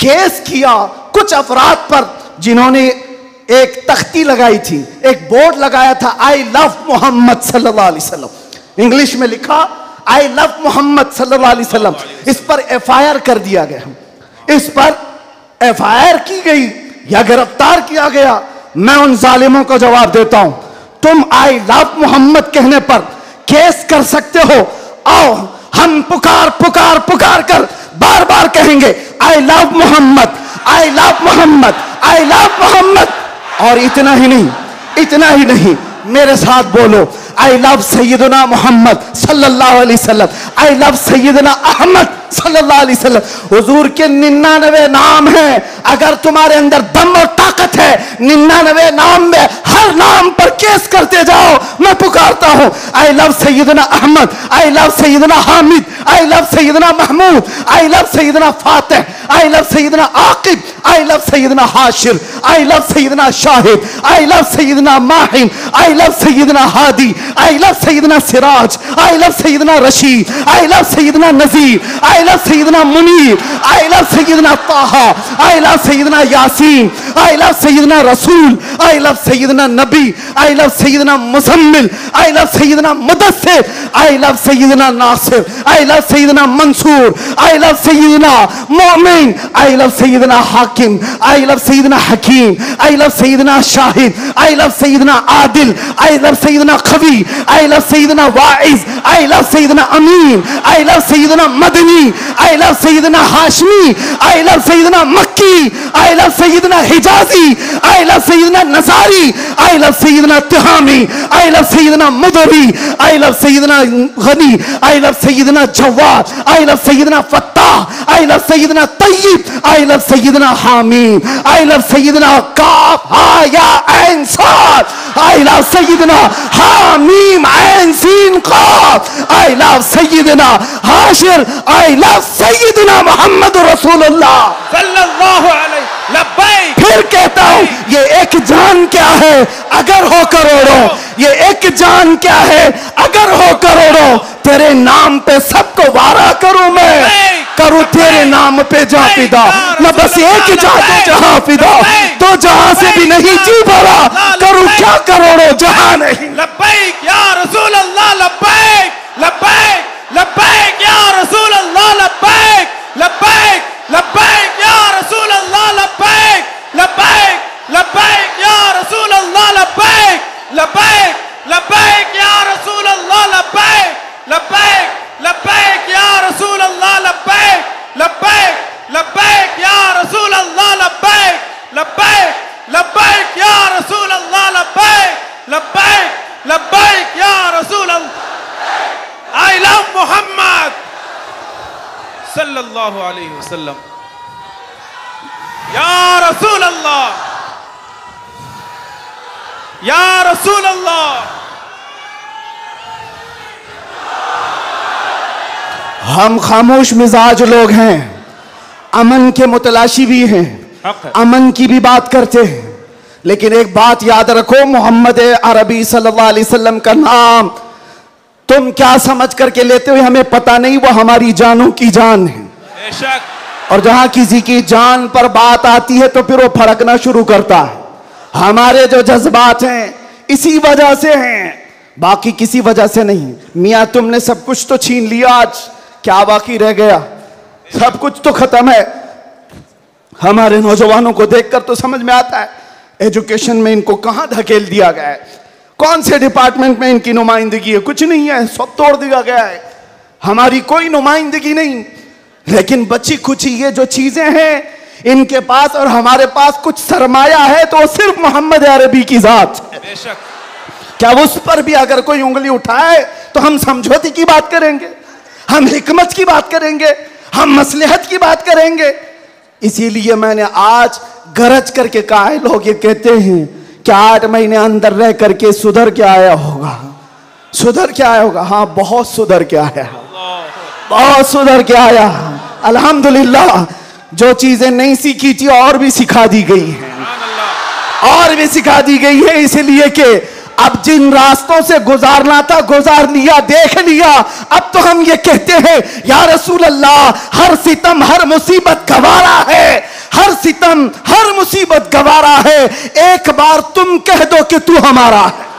Case किया कुछ अफराद पर जिन्होंने एक तख्ती लगाई थी, एक बोर्ड लगाया था, आई लव मोहम्मद सल्लल्लाहु अलैहि वसल्लम, इंग्लिश में लिखा आई लव मोहम्मद सल्लल्लाहु अलैहि वसल्लम। इस पर एफआईआर कर दिया गया, इस पर एफआईआर की गई या गिरफ्तार किया गया। मैं उन जालिमों को जवाब देता हूं, तुम आई लव मोहम्मद कहने पर केस कर सकते हो, आओ हम पुकार पुकार पुकार कर बार बार कहेंगे I love Muhammad, I love Muhammad, I love Muhammad. और इतना ही नहीं, इतना ही नहीं, मेरे साथ बोलो आई लव सैयदना मोहम्मद सल्लल्लाहु अलैहि वसल्लम, आई लव सैयदना अहमद सल्लल्लाहु अलैहि वसल्लम। हुजूर के 99 नाम हैं, अगर तुम्हारे अंदर दम और ताकत है 99 नाम में हर नाम पर केस करते जाओ। मैं पुकारता हूं I love Sayyidina Ahmad, I love Sayyidina Hamid, I love Sayyidina Mahmood, I love Sayyidina Fatih, I love Sayyidina Aqib, I love Sayyidina Hashir, I love Sayyidina Shahid, I love Sayyidina Mahin, I love Sayyidina Hadi, I love Sayyidina Siraj, I love Sayyidina Rashid, I love Sayyidina Nazir, I love Sayyidina Munir, I love Sayyidina Taha, I love Sayyidina Yaseen, I love Sayyidina Rasool, I love Syedna Nabi, I love Sayyidina Muzammil, I love Sayyidina Mudassir, I love Sayyidina Nasir, I love Sayyidina Mansoor, I love Sayyidina Momin, I love Sayyidina Hakim, I love Sayyidina Hakeem, I love Sayyidina Shahid, I love Sayyidina Adil, I love Sayyidina Qawi, I love Sayyidina Waiz, I love Sayyidina Amin, I love Sayyidina Madni, I love Sayyidina Hashmi, I love Sayyidina Makki, I love Sayyidina Hijazi, I love Sayyidina nursery, I love Sayyidina Tihami, I love Sayyidina Mudri, I love Sayyidina Ghani, I love Sayyidina Jawad, I love Sayyidina Fattah, I love Sayyidina Tayyab, I love Sayyidina Hameed, I love Sayyidina काफ हा या ऐन साद, I love Sayyidina Hamim ऐन सीन काफ, I love Sayyidina Hashir, I love Sayyidina Mohammad रसूलुल्लाह सल्लल्लाहु अलैहि लब्बैक। फिर कहता हूं ये एक जान क्या है अगर हो करोड़ों, ये एक जान क्या है अगर हो करोड़ों, तेरे नाम पे सबको वारा करूं मैं, करूं तेरे नाम पे जा फिदा, मैं बस एक जा तो जहां फिदा, तो जहां से भी नहीं जी भरा, करूं क्या करोड़ों जहां नहीं। लब्बैक या रसूल अल्लाह, लब्बैक लब्बैक लब्बैक या रसूल अल्लाह, लब्बैक लब्बैक लब्बैक या रसूल अल्लाह, लब्बैक लब्बैक लब्बैक या रसूल अल्लाह, लब्बैक लब्बैक लब्बैक या रसूल अल्लाह, लब्बैक लब्बैक लब्बैक या रसूल अल्लाह, लब्बैक लब्बैक लब्बैक या रसूल अल्लाह, लब्बैक लब्बैक लब्बैक या रसूल अल्लाह, लब्बैक लब्बैक लब्बैक या रसूल अल्लाह। आई लव मोहम्मद सल्लल्लाहु अलैहि वसल्लम या रसूल अल्लाह, या रसूल अल्लाह। हम खामोश मिजाज लोग हैं, अमन के मुतलाशी भी हैं, अमन की भी बात करते हैं, लेकिन एक बात याद रखो, मोहम्मद अरबी सल्लल्लाहु अलैहि वसल्लम का नाम तुम क्या समझ करके लेते हो हमें पता नहीं, वो हमारी जानों की जान है। बेशक। और जहां किसी की जान पर बात आती है तो फिर वो फड़कना शुरू करता है। हमारे जो जज्बात हैं इसी वजह से हैं, बाकी किसी वजह से नहीं। मियाँ तुमने सब कुछ तो छीन लिया, आज क्या बाकी रह गया? सब कुछ तो खत्म है। हमारे नौजवानों को देखकर तो समझ में आता है एजुकेशन में इनको कहां धकेल दिया गया है, कौन से डिपार्टमेंट में इनकी नुमाइंदगी है, कुछ नहीं है, सब तोड़ दिया गया है, हमारी कोई नुमाइंदगी नहीं। लेकिन बची कुछ ये जो चीजें हैं इनके पास और हमारे पास कुछ सरमाया है तो वो सिर्फ मोहम्मद अरबी की जात है। बेशक। क्या उस पर भी अगर कोई उंगली उठाए तो हम समझौते की बात करेंगे, हम हिकमत की बात करेंगे, हम मसलहत की बात करेंगे। इसीलिए मैंने आज गरज करके कहा है, लोग ये कहते हैं कि 8 महीने अंदर रह करके सुधर के आया होगा, सुधर के आया होगा। हाँ, बहुत सुधर के आया, बहुत सुधर के आया। अल्हम्दुलिल्लाह, जो चीजें नहीं सीखी थी और भी सिखा दी गई हैं, और भी सिखा दी गई है। इसलिए कि अब जिन रास्तों से गुजारना था गुजार लिया, देख लिया। अब तो हम ये कहते हैं या रसूल अल्लाह, हर सितम हर मुसीबत गवारा है, सितम, हर मुसीबत गवारा है, एक बार तुम कह दो कि तू हमारा है।